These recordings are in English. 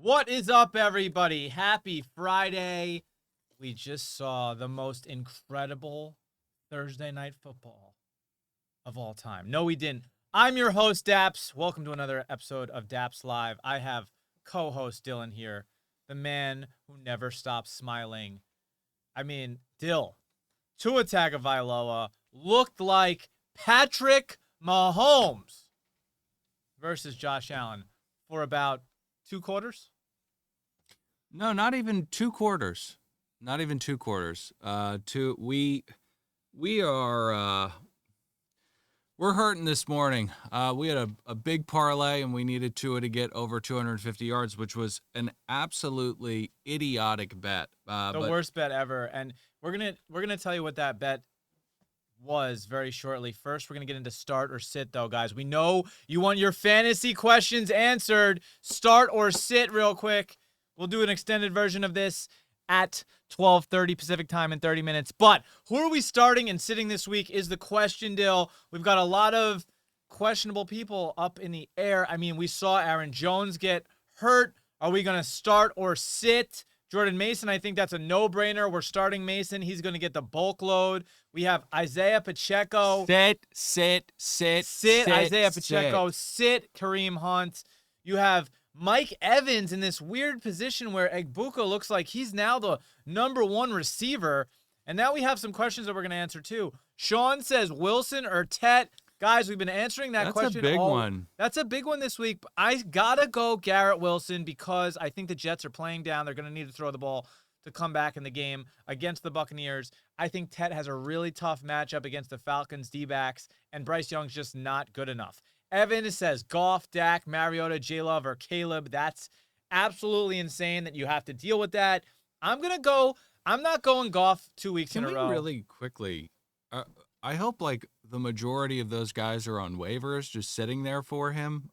What is up, everybody? Happy Friday. We just saw the most incredible Thursday night football of all time. No, we didn't. I'm your host, Dappz. Welcome to another episode of Dappz Live. I have co-host Dylan here, the man who never stops smiling. I mean, Dill, Tua Tagovailoa looked like Patrick Mahomes versus Josh Allen for about 2 quarters? No, not even 2 quarters. Not even 2 quarters. We're hurting this morning. We had a big parlay and we needed Tua to get over 250 yards, which was an absolutely idiotic bet. The worst bet ever. And we're gonna tell you what that bet was very shortly. First, we're going to get into start or sit, though, guys. We know you want your fantasy questions answered. Start or sit real quick. We'll do an extended version of this at 12:30 Pacific time in 30 minutes. But who are we starting and sitting this week is the question, Dill. We've got a lot of questionable people up in the air. I mean, we saw Aaron Jones get hurt. Are we going to start or sit? Jordan Mason, I think that's a no-brainer. We're starting Mason. He's going to get the bulk load. We have Isaiah Pacheco. Sit. Isaiah Pacheco. Sit Kareem Hunt. You have Mike Evans in this weird position where Egbuka looks like he's now the #1 receiver. And now we have some questions that we're going to answer too. Sean says Wilson or Tet. Guys, we've been answering that question. That's a big one. That's a big one this week. I got to go Garrett Wilson because I think the Jets are playing down. They're going to need to throw the ball to come back in the game against the Buccaneers. I think Tet has a really tough matchup against the Falcons D-backs, and Bryce Young's just not good enough. Evan says Goff, Dak, Mariota, J-Love, or Caleb. That's absolutely insane that you have to deal with that. I'm not going Goff 2 weeks in a row. Can we really quickly... I hope the majority of those guys are on waivers just sitting there for him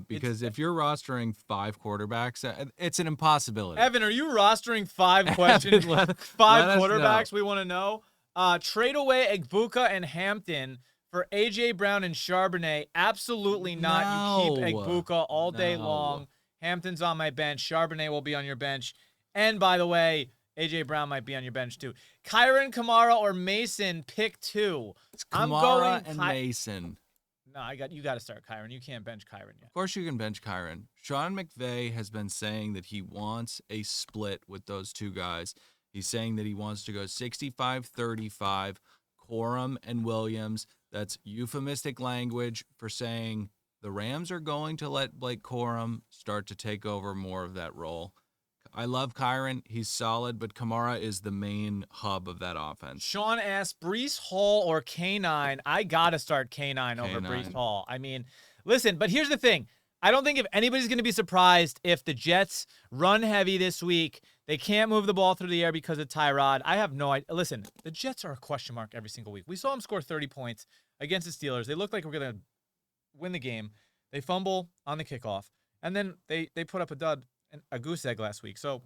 because if you're rostering 5 quarterbacks, it's an impossibility. Evan, are you rostering 5 questions? Five quarterbacks we want to know? Trade away Egbuka and Hampton for A.J. Brown and Charbonnet. Absolutely not. You keep Egbuka all day long. Hampton's on my bench. Charbonnet will be on your bench. And by the way, A.J. Brown might be on your bench too. Kyren, Kamara, or Mason, pick 2. It's Kamara and Mason. No, you got to start Kyren. You can't bench Kyren yet. Of course you can bench Kyren. Sean McVay has been saying that he wants a split with those 2 guys. He's saying that he wants to go 65-35, Corum and Williams. That's euphemistic language for saying the Rams are going to let Blake Corum start to take over more of that role. I love Kyren. He's solid, but Kamara is the main hub of that offense. Sean asked, Breece Hall or K9? I got to start K9 over Breece Hall. I mean, listen, but here's the thing. I don't think if anybody's going to be surprised if the Jets run heavy this week. They can't move the ball through the air because of Tyrod. I have no idea. Listen, the Jets are a question mark every single week. We saw them score 30 points against the Steelers. They look like we're going to win the game. They fumble on the kickoff, and then they put up a goose egg last week. So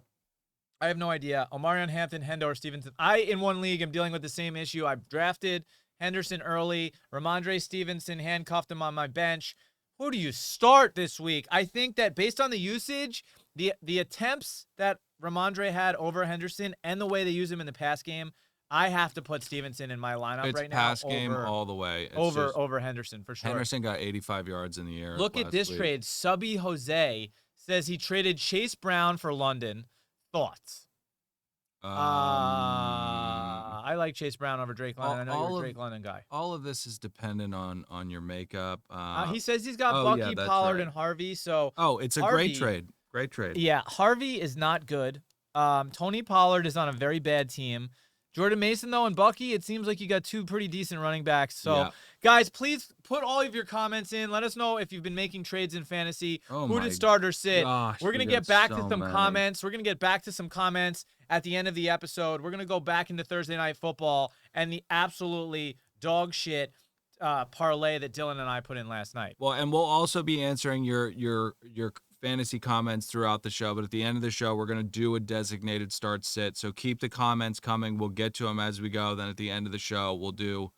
I have no idea. Omarion Hampton, Hendo, or Stevenson. In one league, am dealing with the same issue. I've drafted Henderson early. Ramondre Stevenson, handcuffed him on my bench. Who do you start this week? I think that based on the usage, the attempts that Ramondre had over Henderson and the way they use him in the pass game, I have to put Stevenson in my lineup right now. It's pass game all the way. Over Henderson, for sure. Henderson got 85 yards in the air. Look at this trade. Subby Jose says he traded Chase Brown for London. Thoughts? I like Chase Brown over Drake London. I know you're a Drake London guy. All of this is dependent on your makeup. He says he's got Bucky, Pollard, and Harvey. So it's a great trade. Great trade. Yeah, Harvey is not good. Tony Pollard is on a very bad team. Jordan Mason, though, and Bucky, it seems like you got 2 pretty decent running backs. So, guys, please put all of your comments in. Let us know if you've been making trades in fantasy. Who did start or sit? Gosh, We're going to get back to some comments. We're going to get back to some comments at the end of the episode. We're going to go back into Thursday Night Football and the absolutely dog shit parlay that Dylan and I put in last night. Well, and we'll also be answering your fantasy comments throughout the show, but at the end of the show, we're going to do a designated start sit. So keep the comments coming. We'll get to them as we go. Then at the end of the show, we'll do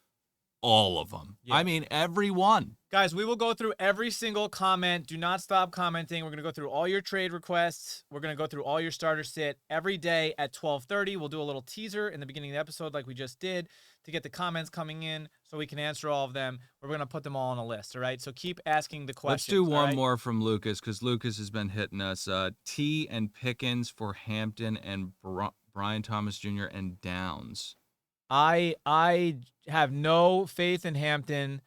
all of them. Yeah. I mean, every one. Guys, we will go through every single comment. Do not stop commenting. We're going to go through all your trade requests. We're going to go through all your starter sit every day at 12:30. We'll do a little teaser in the beginning of the episode like we just did to get the comments coming in so we can answer all of them. We're going to put them all on a list, all right? So keep asking the questions. Let's do one more from Lucas because Lucas has been hitting us. T and Pickens for Hampton and Brian Thomas Jr. and Downs. I have no faith in Hampton.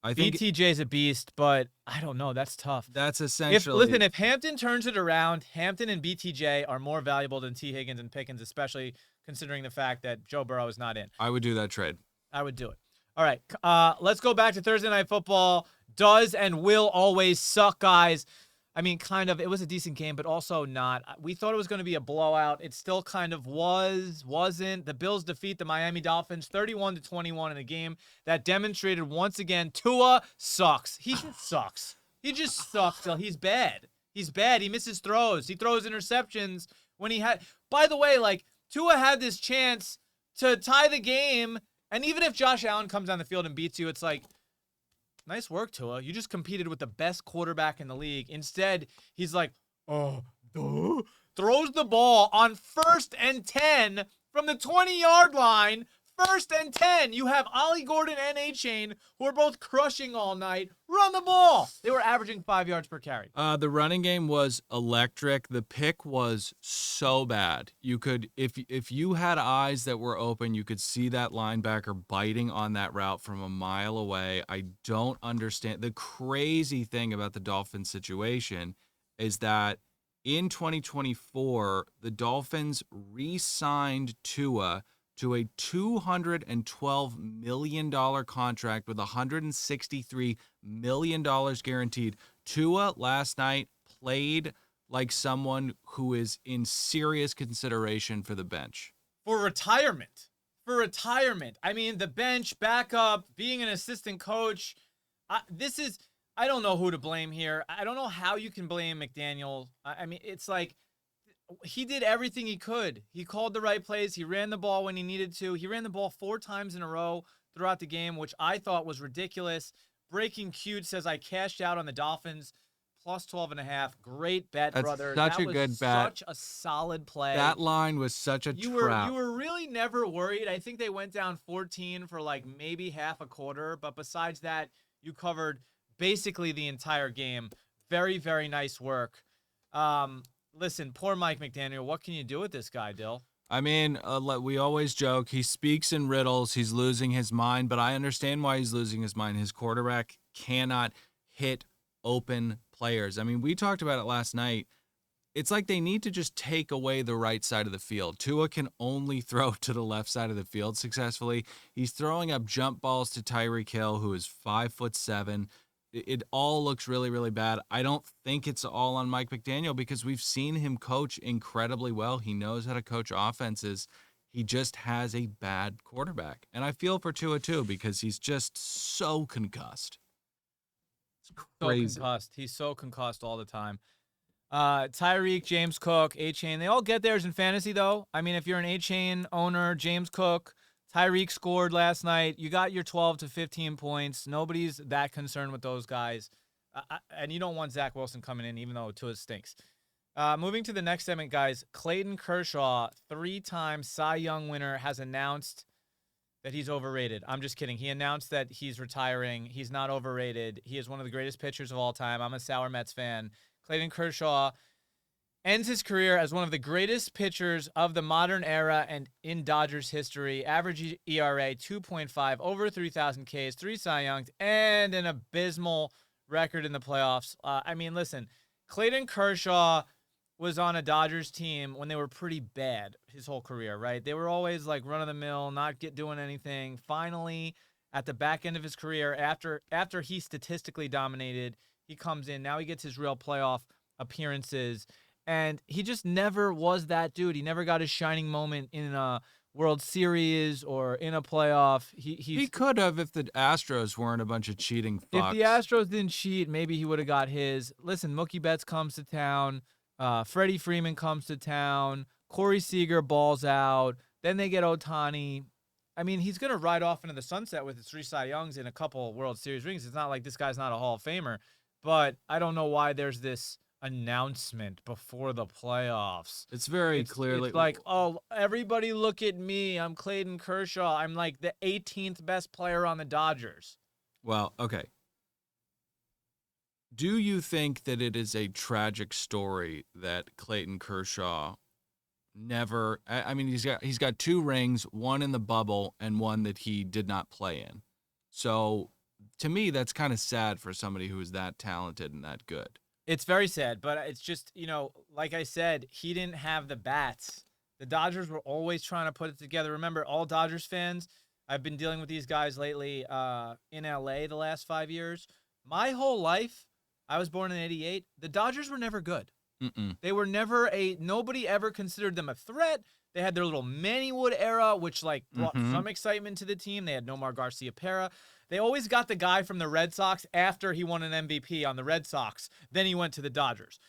I think BTJ's a beast, but I don't know. That's tough. That's essentially. If Hampton turns it around, Hampton and BTJ are more valuable than T. Higgins and Pickens, especially considering the fact that Joe Burrow is not in. I would do that trade. I would do it. All right. Let's go back to Thursday Night Football. Does and will always suck, guys. I mean, kind of. It was a decent game, but also not. We thought it was going to be a blowout. It still kind of wasn't. The Bills defeat the Miami Dolphins 31-21 in a game that demonstrated once again Tua sucks. He just sucks. He just sucks. He's bad. He's bad. He misses throws. He throws interceptions when he had. By the way, like Tua had this chance to tie the game, and even if Josh Allen comes on the field and beats you, it's like, nice work, Tua. You just competed with the best quarterback in the league. Instead, he's like, throws the ball on 1st and 10 from the 20-yard line. 1st and 10. You have Ollie Gordon and Achane, who are both crushing all night. Run the ball. They were averaging 5 yards per carry. The running game was electric. The pick was so bad. You could, if you had eyes that were open, you could see that linebacker biting on that route from a mile away. I don't understand. The crazy thing about the Dolphins situation is that in 2024, the Dolphins re-signed Tua to a $212 million contract with $163 million guaranteed. Tua last night played like someone who is in serious consideration for the bench. For retirement. I mean, the bench, backup, being an assistant coach. I don't know who to blame here. I don't know how you can blame McDaniel. I mean, it's like, he did everything he could. He called the right plays. He ran the ball when he needed to. He ran the ball 4 times in a row throughout the game, which I thought was ridiculous. Breaking Cute says, I cashed out on the Dolphins, plus 12.5. Great bet, brother. Such a good bet. Such a solid play. That line was such a trap. You were really never worried. I think they went down 14 for like maybe half a quarter. But besides that, you covered basically the entire game. Very, very nice work. Listen, poor Mike McDaniel. What can you do with this guy, Dill? I mean, we always joke. He speaks in riddles. He's losing his mind, but I understand why he's losing his mind. His quarterback cannot hit open players. I mean, we talked about it last night. It's like they need to just take away the right side of the field. Tua can only throw to the left side of the field successfully. He's throwing up jump balls to Tyreek Hill, who is 5'7". It all looks really, really bad. I don't think it's all on Mike McDaniel because we've seen him coach incredibly well. He knows how to coach offenses. He just has a bad quarterback. And I feel for Tua too because he's just so concussed. It's crazy. So concussed. He's so concussed all the time. Tyreek, James Cook, Achane, they all get theirs in fantasy though. I mean, if you're an Achane owner, James Cook, Tyreek scored last night. You got your 12 to 15 points. Nobody's that concerned with those guys. And you don't want Zach Wilson coming in, even though Tua stinks. Moving to the next segment, guys. Clayton Kershaw, 3-time Cy Young winner, has announced that he's overrated. I'm just kidding. He announced that he's retiring. He's not overrated. He is one of the greatest pitchers of all time. I'm a sour Mets fan. Clayton Kershaw ends his career as one of the greatest pitchers of the modern era and in Dodgers history. Average ERA 2.5, over 3,000 Ks, 3 Cy Youngs, and an abysmal record in the playoffs. I mean, listen, Clayton Kershaw was on a Dodgers team when they were pretty bad his whole career, right? They were always like run-of-the-mill, not doing anything. Finally, at the back end of his career, after he statistically dominated, he comes in. Now he gets his real playoff appearances. And he just never was that dude. He never got his shining moment in a World Series or in a playoff. He could have if the Astros weren't a bunch of cheating fucks. If the Astros didn't cheat, maybe he would have got his. Listen, Mookie Betts comes to town. Freddie Freeman comes to town. Corey Seager balls out. Then they get Ohtani. I mean, he's going to ride off into the sunset with his 3 Cy Youngs and a couple World Series rings. It's not like this guy's not a Hall of Famer, but I don't know why there's this announcement before the playoffs. It's very clearly it's like, oh, everybody look at me. I'm Clayton Kershaw. I'm like the 18th best player on the Dodgers. Well, okay. Do you think that it is a tragic story that Clayton Kershaw never? I mean, he's got 2 rings, one in the bubble and one that he did not play in. So to me, that's kind of sad for somebody who is that talented and that good. It's very sad, but it's just, like I said, he didn't have the bats. The Dodgers were always trying to put it together. Remember, all Dodgers fans, I've been dealing with these guys lately in LA the last 5 years. My whole life, I was born in 88. The Dodgers were never good. They were never nobody ever considered them a threat. They had their little Manny Wood era, which brought some excitement to the team. They had Nomar Garciaparra. They always got the guy from the Red Sox after he won an MVP on the Red Sox. Then he went to the Dodgers.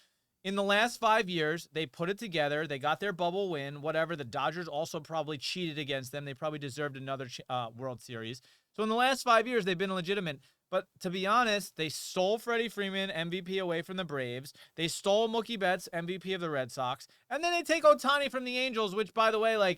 In the last 5 years, they put it together. They got their bubble win, whatever. The Dodgers also probably cheated against them. They probably deserved another World Series. So in the last 5 years, they've been legitimate. But to be honest, they stole Freddie Freeman, MVP, away from the Braves. They stole Mookie Betts, MVP of the Red Sox. And then they take Ohtani from the Angels, which, by the way,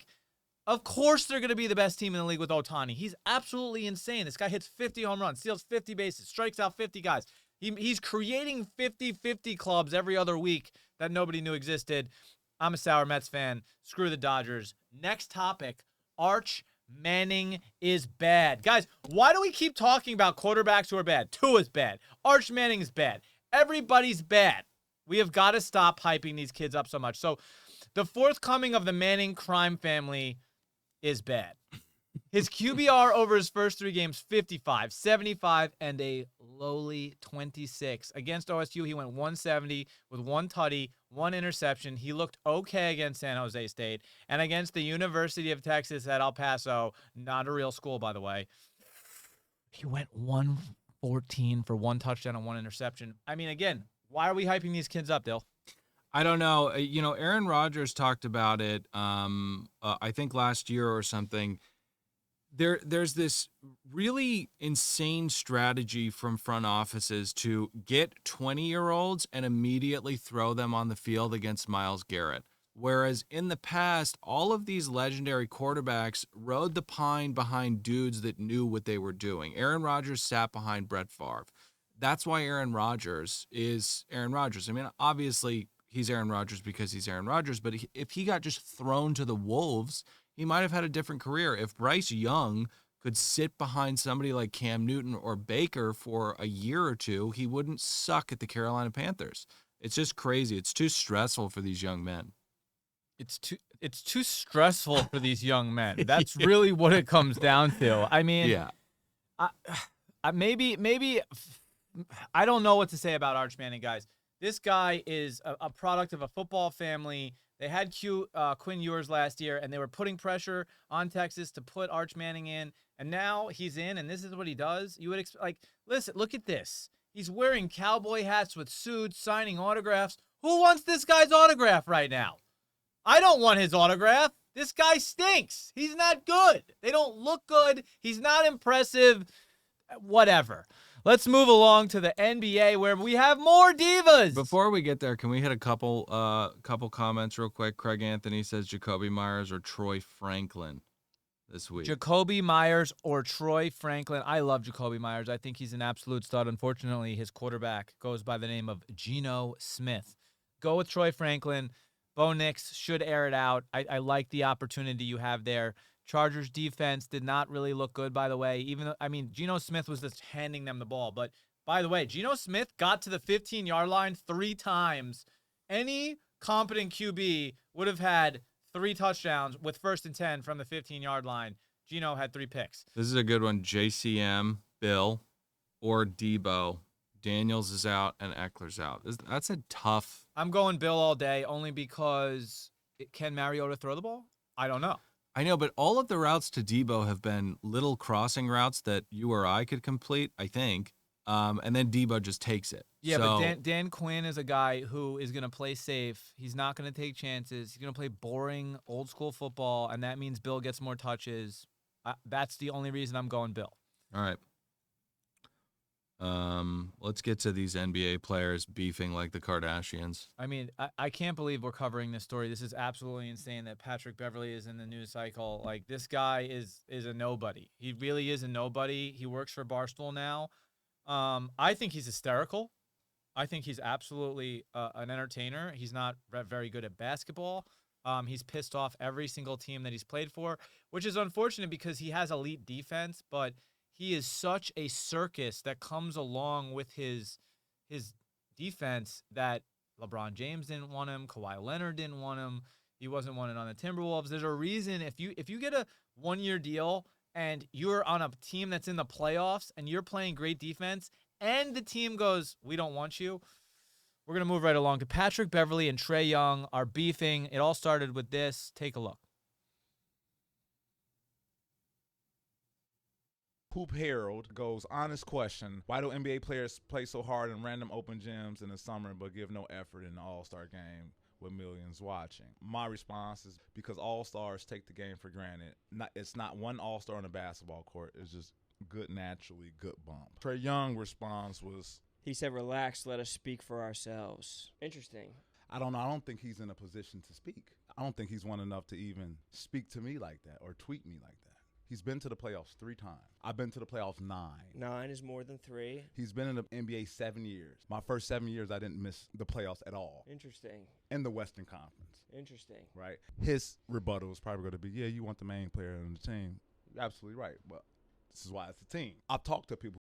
of course they're going to be the best team in the league with Ohtani. He's absolutely insane. This guy hits 50 home runs, steals 50 bases, strikes out 50 guys. He's creating 50-50 clubs every other week that nobody knew existed. I'm a sour Mets fan. Screw the Dodgers. Next topic, Arch Manning is bad. Guys, why do we keep talking about quarterbacks who are bad? Tua's bad. Arch Manning is bad. Everybody's bad. We have got to stop hyping these kids up so much. So the forthcoming of the Manning crime family is bad. His QBR over his first 3 games, 55, 75, and a lowly 26. Against OSU, he went 170 with 1 tutty, 1 interception. He looked okay against San Jose State. And against the University of Texas at El Paso, not a real school, by the way, he went 114 for 1 touchdown and 1 interception. I mean, again, why are we hyping these kids up, Dill? I don't know. Aaron Rodgers talked about it, I think last year or something. There's this really insane strategy from front offices to get 20-year-olds and immediately throw them on the field against Myles Garrett. Whereas in the past, all of these legendary quarterbacks rode the pine behind dudes that knew what they were doing. Aaron Rodgers sat behind Brett Favre. That's why Aaron Rodgers is Aaron Rodgers. I mean, obviously, he's Aaron Rodgers because he's Aaron Rodgers, but if he got just thrown to the wolves, he might have had a different career. If Bryce Young could sit behind somebody like Cam Newton or Baker for a year or two, he wouldn't suck at the Carolina Panthers. It's just crazy. It's too stressful for these young men. It's too stressful for these young men. That's really what it comes down to. I mean, yeah. Maybe I don't know what to say about Arch Manning, guys. This guy is a product of a football family. They had Quinn Ewers last year, and they were putting pressure on Texas to put Arch Manning in, and now he's in, and this is what he does. You would listen, look at this. He's wearing cowboy hats with suits, signing autographs. Who wants this guy's autograph right now? I don't want his autograph. This guy stinks. He's not good. They don't look good. He's not impressive. Whatever. Let's move along to the NBA where we have more divas. Before we get there, can we hit a couple comments real quick? Craig Anthony says Jacoby Myers or Troy Franklin this week. Jacoby Myers or Troy Franklin. I love Jacoby Myers. I think he's an absolute stud. Unfortunately, his quarterback goes by the name of Geno Smith. Go with Troy Franklin. Bo Nix should air it out. I like the opportunity you have there. Chargers defense did not really look good, by the way. Even though, Geno Smith was just handing them the ball. But, by the way, Geno Smith got to the 15-yard line 3 times. Any competent QB would have had 3 touchdowns with 1st and 10 from the 15-yard line. Geno had 3 picks. This is a good one. JCM, Bill, or Debo. Daniels is out and Eckler's out. That's a tough. I'm going Bill all day only because can Mariota throw the ball? I don't know. I know, but all of the routes to Debo have been little crossing routes that you or I could complete, I think. And then Debo just takes it. Yeah, but Dan Quinn is a guy who is going to play safe. He's not going to take chances. He's going to play boring, old-school football, and that means Bill gets more touches. That's the only reason I'm going Bill. All right. Let's get to these NBA players beefing like the Kardashians. I mean, I can't believe we're covering this story. This is absolutely insane that Patrick Beverley is in the news cycle. Like, this guy is a nobody. He really is a nobody. He works for Barstool now. I think he's hysterical. I think he's absolutely an entertainer. He's not very good at basketball. He's pissed off every single team that he's played for, which is unfortunate because he has elite defense, but he is such a circus that comes along with his defense that LeBron James didn't want him, Kawhi Leonard didn't want him. He wasn't wanted on the Timberwolves. There's a reason if you get a 1-year deal and you're on a team that's in the playoffs and you're playing great defense and the team goes, we don't want you, we're going to move right along to Patrick Beverley and Trae Young are beefing. It all started with this. Take a look. Hoop Herald goes, honest question, why do NBA players play so hard in random open gyms in the summer but give no effort in the All-Star game with millions watching? My response is because All-Stars take the game for granted. It's not one All-Star on a basketball court. It's just good, naturally good bump. Trae Young's response was, he said, relax, let us speak for ourselves. Interesting. I don't know. I don't think he's in a position to speak. I don't think he's one enough to even speak to me like that or tweet me like that. He's been to the playoffs 3 times. I've been to the playoffs 9. 9 is more than 3. He's been in the NBA 7 years. My first 7 years, I didn't miss the playoffs at all. Interesting. In the Western Conference. Interesting. Right? His rebuttal is probably going to be, yeah, you want the main player on the team. You're absolutely right. But this is why it's a team. I've talked to people.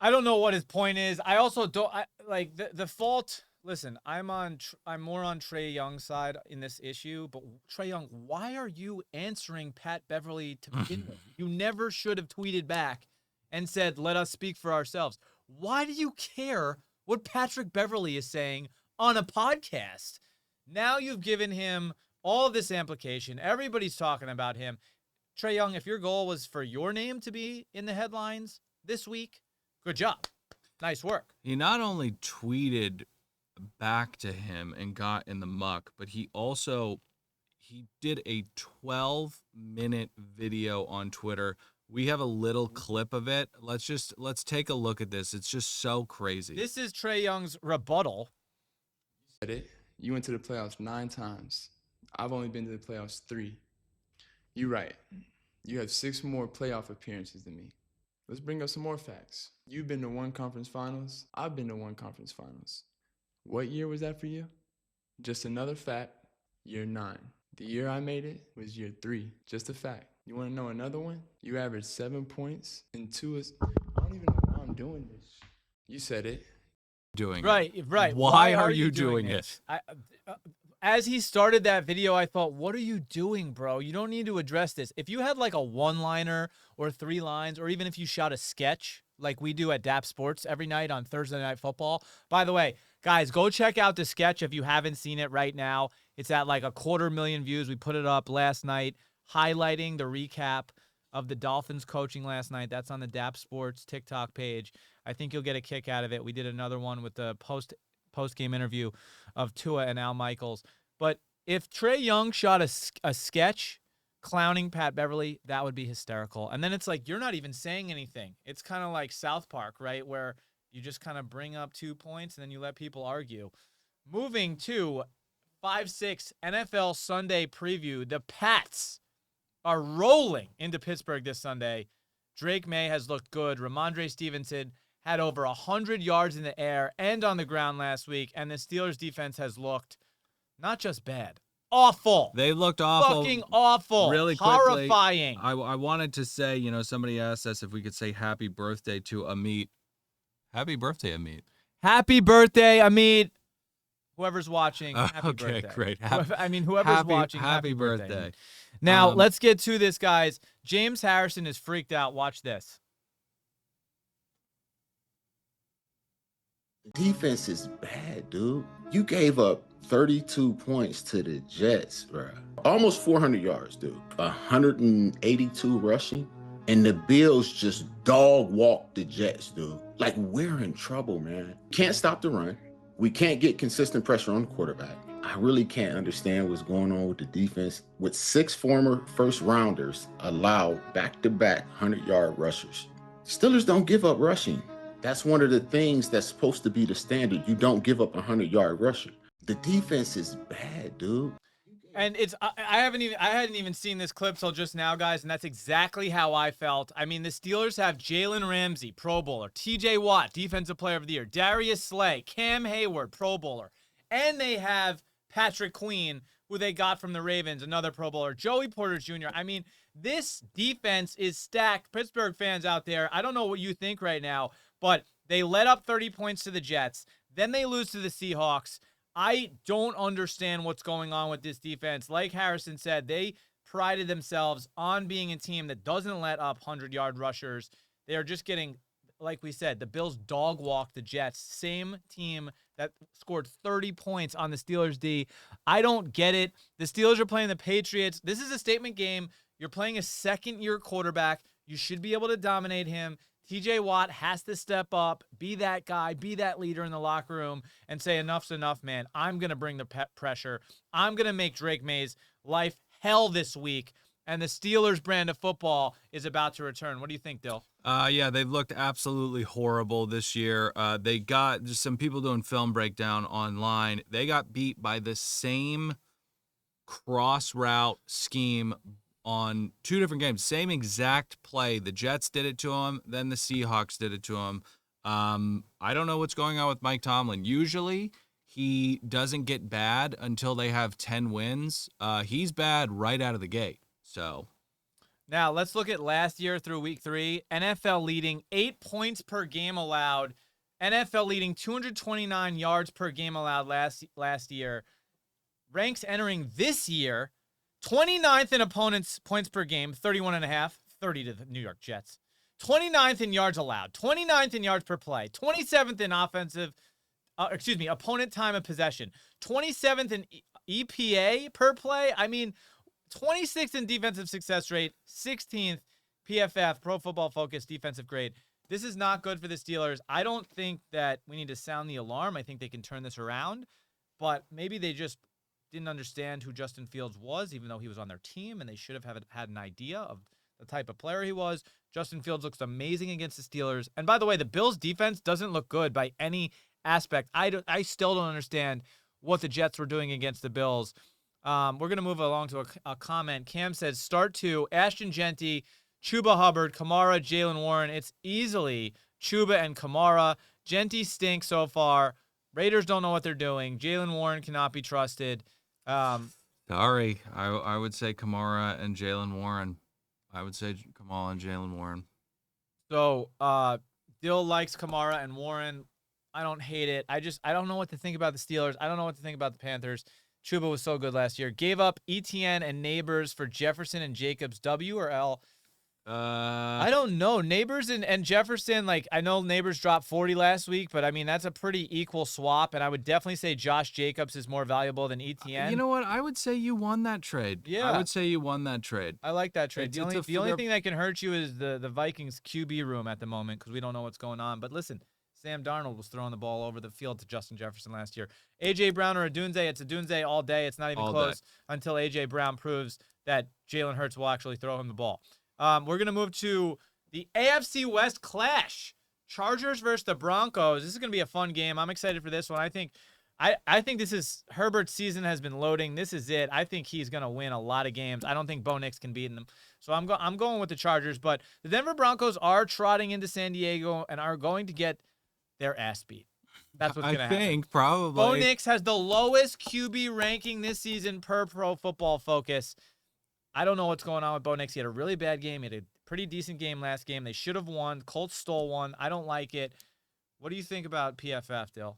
I don't know what his point is. I also don't like the fault. Listen, I'm more on Trae Young's side in this issue, but Trae Young, why are you answering Pat Beverley to begin with? You never should have tweeted back and said, let us speak for ourselves. Why do you care what Patrick Beverley is saying on a podcast? Now you've given him all of this amplification. Everybody's talking about him. Trae Young, if your goal was for your name to be in the headlines this week, good job. Nice work. He not only tweeted back to him and got in the muck, but he did a 12-minute video on Twitter. We have a little clip of it. Let's take a look at this. It's just so crazy. This is Trae Young's rebuttal. You said it. You went to the playoffs 9 times. I've only been to the playoffs 3. You're right. You have 6 more playoff appearances than me. Let's bring up some more facts. You've been to 1 conference finals. I've been to 1 conference finals. What year was that for you? Just another fact, year 9. The year I made it was year 3. Just a fact. You want to know another one? You averaged 7 points and 2 is. I don't even know why I'm doing this. You said it. Doing right, it. Right. Why are you doing it? As he started that video, I thought, what are you doing, bro? You don't need to address this. If you had like a 1-liner or 3 lines, or even if you shot a sketch like we do at Dappz Sports every night on Thursday Night Football. By the way, guys, go check out the sketch if you haven't seen it right now. It's at like 250,000 views. We put it up last night, highlighting the recap of the Dolphins coaching last night. That's on the Dappz Sports TikTok page. I think you'll get a kick out of it. We did another one with the post-game interview of Tua and Al Michaels. But if Trae Young shot a sketch clowning Pat Beverley, that would be hysterical. And then it's like, you're not even saying anything. It's kind of like South Park, right? Where you just kind of bring up 2 points and then you let people argue. Moving to 5-6 NFL Sunday preview. The Pats are rolling into Pittsburgh this Sunday. Drake May has looked good. Ramondre Stevenson had over 100 yards in the air and on the ground last week. And the Steelers defense has looked not just bad, awful. They looked awful. Fucking awful. Really quickly. Horrifying. I wanted to say, somebody asked us if we could say happy birthday to Amit. Happy birthday, Amit. Happy birthday, Amit. Whoever's watching, happy okay, birthday. Great. Whoever's watching, happy birthday. Now, let's get to this, guys. James Harrison is freaked out. Watch this. Defense is bad, dude. You gave up 32 points to the Jets, bro. Almost 400 yards, dude. 182 rushing. And the Bills just dog walked the Jets, dude. Like, we're in trouble, man. Can't stop the run. We can't get consistent pressure on the quarterback. I really can't understand what's going on with the defense. With 6 former first rounders allow back-to-back 100-yard rushers. Steelers don't give up rushing. That's one of the things that's supposed to be the standard. You don't give up a 100-yard rusher. The defense is bad, dude. And I hadn't even seen this clip till just now, guys, and that's exactly how I felt. I mean, the Steelers have Jalen Ramsey, Pro Bowler, TJ Watt, Defensive Player of the Year, Darius Slay, Cam Hayward, Pro Bowler, and they have Patrick Queen, who they got from the Ravens, another Pro Bowler, Joey Porter Jr. I mean, this defense is stacked. Pittsburgh fans out there, I don't know what you think right now, but they let up 30 points to the Jets. Then they lose to the Seahawks. I don't understand what's going on with this defense. Like Harrison said, they prided themselves on being a team that doesn't let up 100-yard rushers. They are just getting, like we said, the Bills dog walked the Jets. Same team that scored 30 points on the Steelers D. I don't get it. The Steelers are playing the Patriots. This is a statement game. You're playing a second-year quarterback. You should be able to dominate him. TJ Watt has to step up, be that guy, be that leader in the locker room, and say, enough's enough, man. I'm going to bring the pressure. I'm going to make Drake May's life hell this week, and the Steelers brand of football is about to return. What do you think, Dill? Yeah, they've looked absolutely horrible this year. They got just some people doing film breakdown online. They got beat by the same cross route scheme on 2 different games, same exact play. The Jets did it to them, then the Seahawks did it to them. I don't know what's going on with Mike Tomlin. Usually he doesn't get bad until they have 10 wins. He's bad right out of the gate. So now let's look at last year through week 3. NFL leading 8 points per game allowed. NFL leading 229 yards per game allowed last year. Ranks entering this year 29th in opponents' points per game, 31.5, 30 to the New York Jets. 29th in yards allowed, 29th in yards per play, 27th in opponent time of possession, 27th in EPA per play. I mean, 26th in defensive success rate, 16th PFF, Pro Football Focus defensive grade. This is not good for the Steelers. I don't think that we need to sound the alarm. I think they can turn this around, but maybe they just didn't understand who Justin Fields was, even though he was on their team, and they should have had an idea of the type of player he was. Justin Fields looks amazing against the Steelers. And by the way, the Bills' defense doesn't look good by any aspect. I still don't understand what the Jets were doing against the Bills. We're going to move along to a comment. Cam says, start 2, Ashton Genty, Chuba Hubbard, Kamara, Jalen Warren. It's easily Chuba and Kamara. Genty stinks so far. Raiders don't know what they're doing. Jalen Warren cannot be trusted. Sorry, I would say Kamara and Jalen Warren. I would say Kamara and Jalen Warren. So, Dill likes Kamara and Warren. I don't hate it. I don't know what to think about the Steelers. I don't know what to think about the Panthers. Chuba was so good last year. Gave up Etienne and Neighbors for Jefferson and Jacobs. W or L? I don't know. Neighbors and Jefferson, like, I know Neighbors dropped 40 last week, but I mean, that's a pretty equal swap. And I would definitely say Josh Jacobs is more valuable than Etienne. You know what? I would say you won that trade. Yeah. I would say you won that trade. I like that trade. The only thing that can hurt you is the Vikings QB room at the moment, because we don't know what's going on. But listen, Sam Darnold was throwing the ball over the field to Justin Jefferson last year. A.J. Brown or Adunze, it's Adunze all day. It's not even close until A.J. Brown proves that Jalen Hurts will actually throw him the ball. We're going to move to the AFC West clash. Chargers versus the Broncos. This is going to be a fun game. I'm excited for this one. I think this is Herbert's season has been loading. This is it. I think he's going to win a lot of games. I don't think Bo Nix can beat them. So I'm going with the Chargers, but the Denver Broncos are trotting into San Diego and are going to get their ass beat. That's what's going to happen. I think probably. Bo Nix has the lowest QB ranking this season per Pro Football Focus. I don't know what's going on with Bo Nix. He had a really bad game. He had a pretty decent game last game. They should have won. Colts stole one. I don't like it. What do you think about PFF, Dill?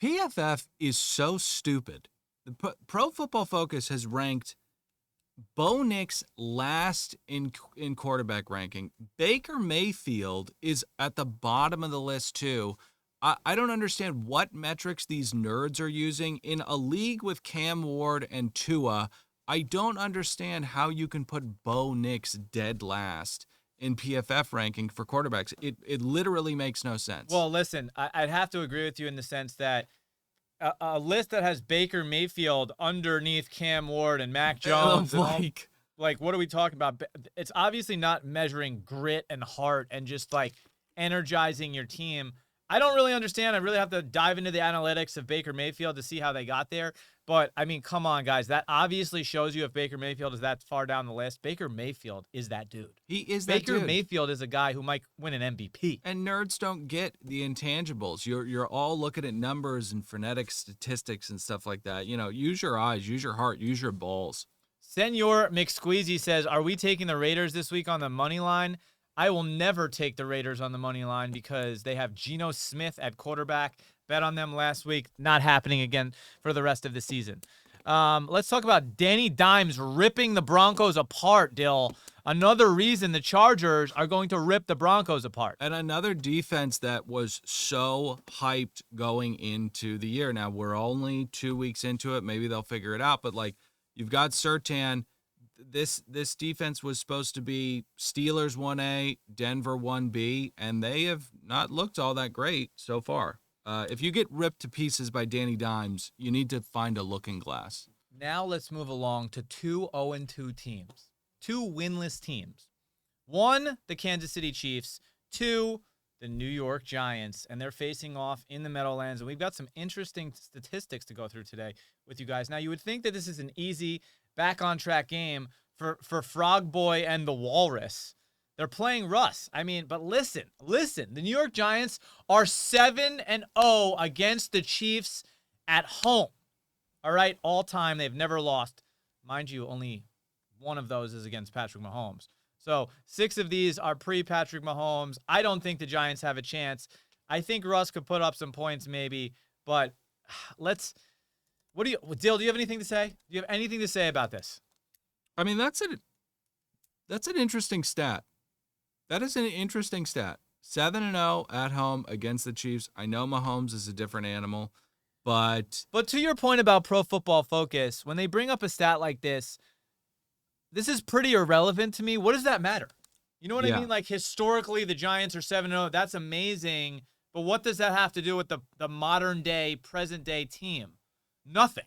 PFF is so stupid. The Pro Football Focus has ranked Bo Nix last in quarterback ranking. Baker Mayfield is at the bottom of the list too. I don't understand what metrics these nerds are using in a league with Cam Ward and Tua. I don't understand how you can put Bo Nix dead last in PFF ranking for quarterbacks. It literally makes no sense. Well, listen, I'd have to agree with you in the sense that a list that has Baker Mayfield underneath Cam Ward and Mac Jones. Like, what are we talking about? It's obviously not measuring grit and heart and just like energizing your team. I don't really understand. I really have to dive into the analytics of Baker Mayfield to see how they got there. But, I mean, come on, guys. That obviously shows you if Baker Mayfield is that far down the list. Baker Mayfield is that dude. He is that dude. Baker Mayfield is a guy who might win an MVP. And nerds don't get the intangibles. You're all looking at numbers and frenetic statistics and stuff like that. You know, use your eyes, use your heart, use your balls. Senor McSqueezy says, are we taking the Raiders this week on the money line? I will never take the Raiders on the money line because they have Geno Smith at quarterback. Bet on them last week. Not happening again for the rest of the season. Let's talk about Danny Dimes ripping the Broncos apart, Dill. Another reason the Chargers are going to rip the Broncos apart. And another defense that was so hyped going into the year. Now, we're only 2 weeks into it. Maybe they'll figure it out. But, like, you've got Surtain. This defense was supposed to be Steelers 1A, Denver 1B, and they have not looked all that great so far. If you get ripped to pieces by Danny Dimes, you need to find a looking glass. Now let's move along to 2 0-2 teams. 2 winless teams. 1, the Kansas City Chiefs. 2, the New York Giants. And they're facing off in the Meadowlands. And we've got some interesting statistics to go through today with you guys. Now, you would think that this is an easy back-on-track game for Frog Boy and the Walrus. They're playing Russ. I mean, but listen. The New York Giants are 7-0 against the Chiefs at home. All right, all time, they've never lost. Mind you, only one of those is against Patrick Mahomes. So 6 of these are pre-Patrick Mahomes. I don't think the Giants have a chance. I think Russ could put up some points maybe, but Dill, do you have anything to say? Do you have anything to say about this? I mean, that's an interesting stat. That is an interesting stat. 7-0 at home against the Chiefs. I know Mahomes is a different animal, but to your point about Pro Football Focus, when they bring up a stat like this is pretty irrelevant to me. What does that matter? You know what I mean? Like, historically, the Giants are 7-0. That's amazing. But what does that have to do with the modern-day, present-day team? Nothing.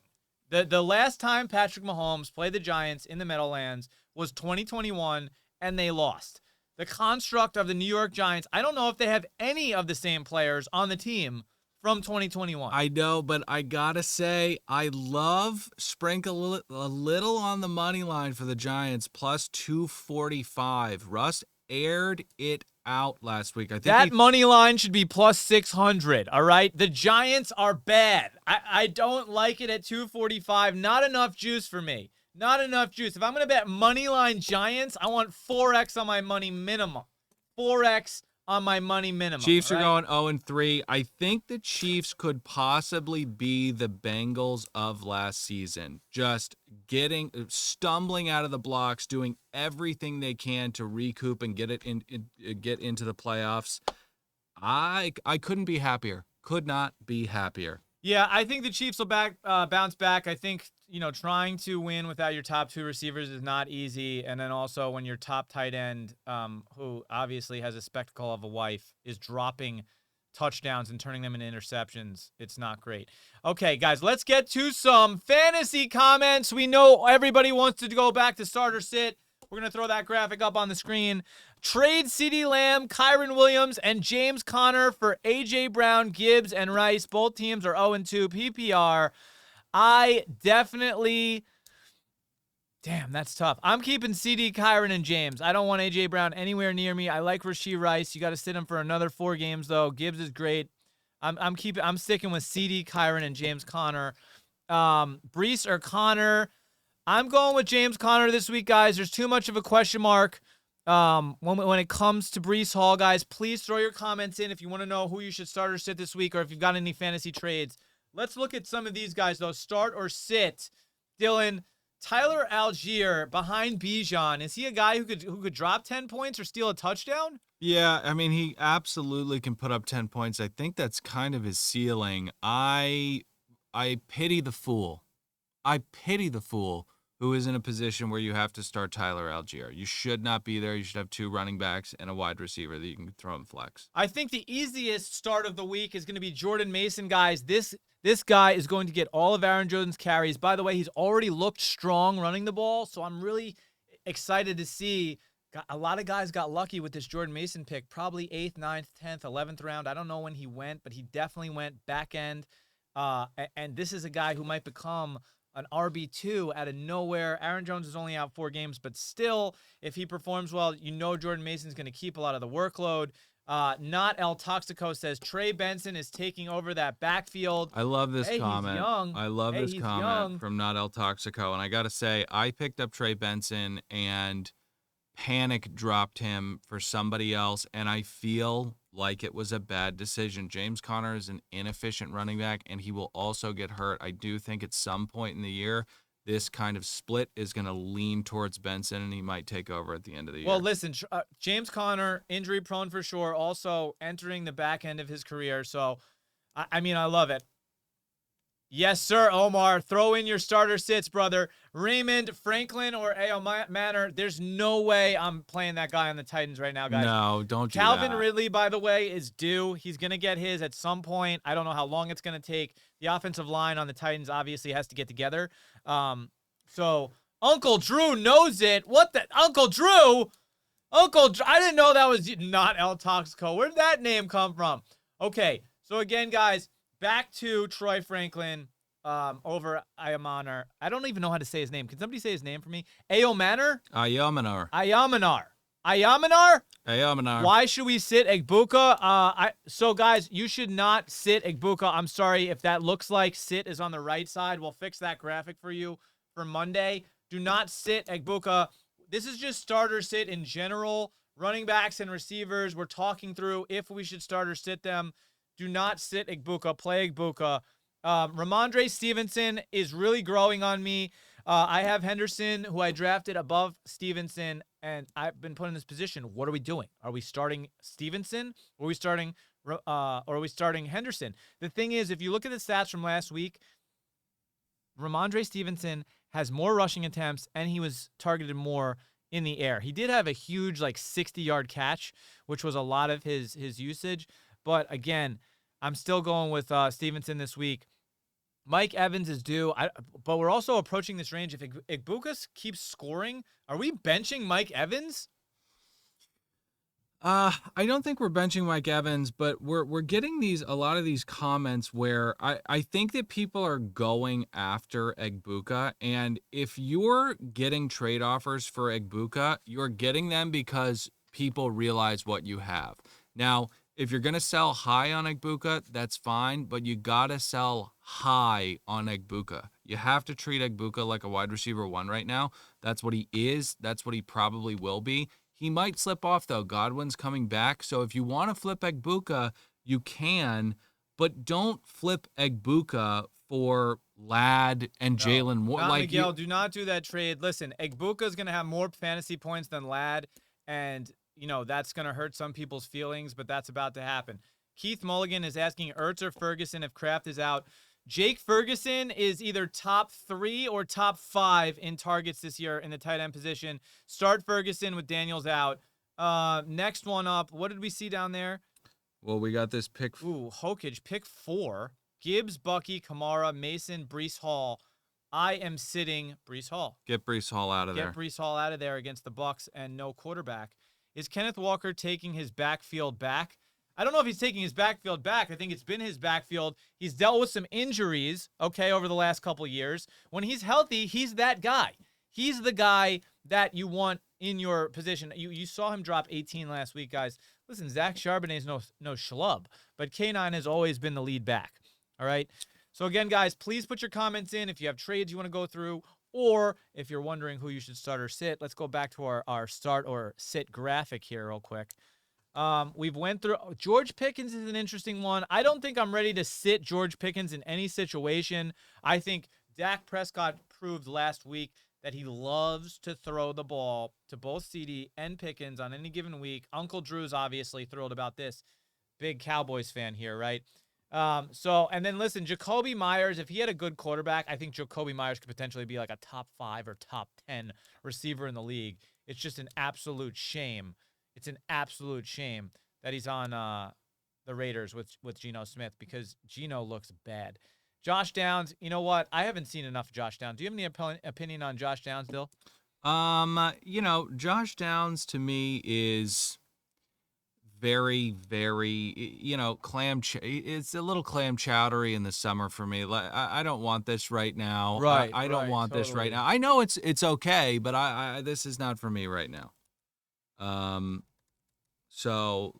The last time Patrick Mahomes played the Giants in the Meadowlands was 2021, and they lost. The construct of the New York Giants, I don't know if they have any of the same players on the team from 2021. I know, but I gotta say, I love sprinkle a little on the money line for the Giants, plus 245. Russ aired it out last week. I think that money line should be plus 600, all right? The Giants are bad. I don't like it at 245. Not enough juice for me. Not enough juice. If I'm going to bet money line Giants, I want 4X on my money minimum. 4X on my money minimum. Chiefs are going 0-3. I think the Chiefs could possibly be the Bengals of last season. Just stumbling out of the blocks, doing everything they can to recoup and get into the playoffs. I couldn't be happier. Could not be happier. Yeah, I think the Chiefs will bounce back. I think, trying to win without your top 2 receivers is not easy. And then also when your top tight end, who obviously has a spectacle of a wife, is dropping touchdowns and turning them into interceptions, it's not great. Okay, guys, let's get to some fantasy comments. We know everybody wants to go back to start or sit. We're going to throw that graphic up on the screen. Trade CeeDee Lamb, Kyron Williams, and James Conner for A.J. Brown, Gibbs, and Rice. Both teams are 0-2 PPR. Damn, that's tough. I'm keeping CD, Kyron, and James. I don't want A.J. Brown anywhere near me. I like Rashee Rice. You got to sit him for another 4 games, though. Gibbs is great. I'm sticking with CD, Kyron, and James Conner. Brees or Conner. I'm going with James Conner this week, guys. There's too much of a question mark when it comes to Brees Hall, guys. Please throw your comments in if you want to know who you should start or sit this week, or if you've got any fantasy trades. Let's look at some of these guys, though. Start or sit. Dylan, Tyler Algier behind Bijan. Is he a guy who could drop 10 points or steal a touchdown? Yeah, I mean, he absolutely can put up 10 points. I think that's kind of his ceiling. I pity the fool. Who is in a position where you have to start Tyler Algier. You should not be there. You should have 2 running backs and a wide receiver that you can throw in flex. I think the easiest start of the week is going to be Jordan Mason, guys. This This guy is going to get all of Aaron Jones' carries. By the way, he's already looked strong running the ball, so I'm really excited to see. A lot of guys got lucky with this Jordan Mason pick, probably 8th, 9th, 10th, 11th round. I don't know when he went, but he definitely went back end. And this is a guy who might become an RB2 out of nowhere. Aaron Jones is only out 4 games, but still, if he performs well, Jordan Mason's going to keep a lot of the workload. Not El Toxico says Trey Benson is taking over that backfield. I love this comment. He's young. I love this he's comment young. from Not El Toxico. And I got to say, I picked up Trey Benson and panic dropped him for somebody else, and I feel like it was a bad decision. James Conner is an inefficient running back, and he will also get hurt. I do think at some point in the year, this kind of split is going to lean towards Benson, and he might take over at the end of the year. Well, listen, James Conner, injury prone for sure, also entering the back end of his career. So, I love it. Yes, sir, Omar. Throw in your starter sits, brother. Raymond, Franklin, or A.O. Manor. There's no way I'm playing that guy on the Titans right now, guys. No, don't do Calvin that. Ridley, by the way, is due. He's going to get his at some point. I don't know how long it's going to take. The offensive line on the Titans obviously has to get together. So Uncle Drew knows it. What the? Uncle Drew? I didn't know that was not El Toxico. Where did that name come from? Okay, so again, guys, back to Troy Franklin over Ayamanar. I don't even know how to say his name. Can somebody say his name for me? Ayamanar? Ayamanar. Why should we sit Egbuka? So, guys, you should not sit Egbuka. I'm sorry if that looks like sit is on the right side. We'll fix that graphic for you for Monday. Do not sit Egbuka. This is just starter sit in general. Running backs and receivers, we're talking through if we should start or sit them. Do not sit Egbuka. Play Egbuka. Ramondre Stevenson is really growing on me. I have Henderson, who I drafted above Stevenson, and I've been put in this position. What are we doing? Are we starting Stevenson, or are we starting Henderson? The thing is, if you look at the stats from last week, Ramondre Stevenson has more rushing attempts, and he was targeted more in the air. He did have a huge 60-yard catch, which was a lot of his usage. But again, I'm still going with Stevenson this week. Mike Evans is due, but we're also approaching this range. If Egbuka keeps scoring, are we benching Mike Evans? I don't think we're benching Mike Evans, but we're getting a lot of these comments where I think that people are going after Egbuka, and if you're getting trade offers for Egbuka, you're getting them because people realize what you have. Now, if you're going to sell high on Egbuka, that's fine, but you got to sell high on Egbuka. You have to treat Egbuka like a wide receiver 1 right now. That's what he is. That's what he probably will be. He might slip off, though. Godwin's coming back. So if you want to flip Egbuka, you can, but don't flip Egbuka for Ladd and Jalen Moore. Miguel, do not do that trade. Listen, Egbuka is going to have more fantasy points than Ladd, and that's going to hurt some people's feelings, but that's about to happen. Keith Mulligan is asking Ertz or Ferguson if Kraft is out. Jake Ferguson is either top 3 or top 5 in targets this year in the tight end position. Start Ferguson with Daniels out. Next one up. What did we see down there? Well, we got this pick. Hokage, pick 4. Gibbs, Bucky, Kamara, Mason, Breece Hall. I am sitting Breece Hall. Get Breece Hall out of there. Get Breece Hall out of there against the Bucs and no quarterback. Is Kenneth Walker taking his backfield back? I don't know if he's taking his backfield back. I think it's been his backfield. He's dealt with some injuries, over the last couple of years. When he's healthy, he's that guy. He's the guy that you want in your position. You saw him drop 18 last week, guys. Listen, Zach Charbonnet's no schlub, but K9 has always been the lead back. All right? So again, guys, please put your comments in if you have trades you want to go through, or if you're wondering who you should start or sit. Let's go back to our start or sit graphic here real quick. We've went through George Pickens is an interesting one. I don't think I'm ready to sit George Pickens in any situation. I think Dak Prescott proved last week that he loves to throw the ball to both CD and Pickens on any given week. Uncle Drew's obviously thrilled about this. Big Cowboys fan here, right? And then listen, Jacoby Myers, if he had a good quarterback, I think Jacoby Myers could potentially be like a top 5 or top 10 receiver in the league. It's just an absolute shame. It's an absolute shame that he's on the Raiders with Geno Smith, because Geno looks bad. Josh Downs, you know what? I haven't seen enough of Josh Downs. Do you have any opinion on Josh Downs, Dill? Josh Downs to me is very, very, it's a little clam chowdery in the summer for me. I don't want this right now. Right. I don't want this right now. I know it's okay, but I this is not for me right now. So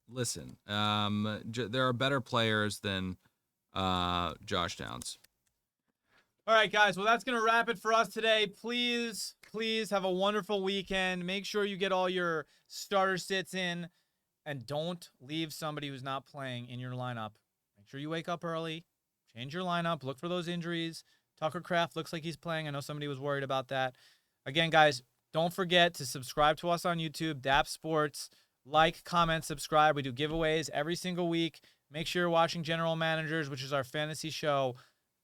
listen, there are better players than Josh Downs. All right, guys. Well, that's going to wrap it for us today. Please have a wonderful weekend. Make sure you get all your starter sits in, and don't leave somebody who's not playing in your lineup. Make sure you wake up early, change your lineup, look for those injuries. Tucker Kraft looks like he's playing. I know somebody was worried about that. Again, guys, don't forget to subscribe to us on YouTube, Dappz Sports. Like, comment, subscribe. We do giveaways every single week. Make sure you're watching General Managers, which is our fantasy show,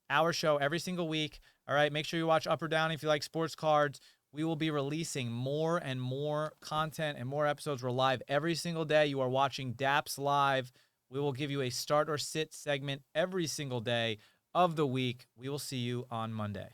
our show every single week. All right, make sure you watch Up or Down if you like sports cards. We will be releasing more and more content and more episodes. We're live every single day. You are watching Dappz Live. We will give you a start or sit segment every single day of the week. We will see you on Monday.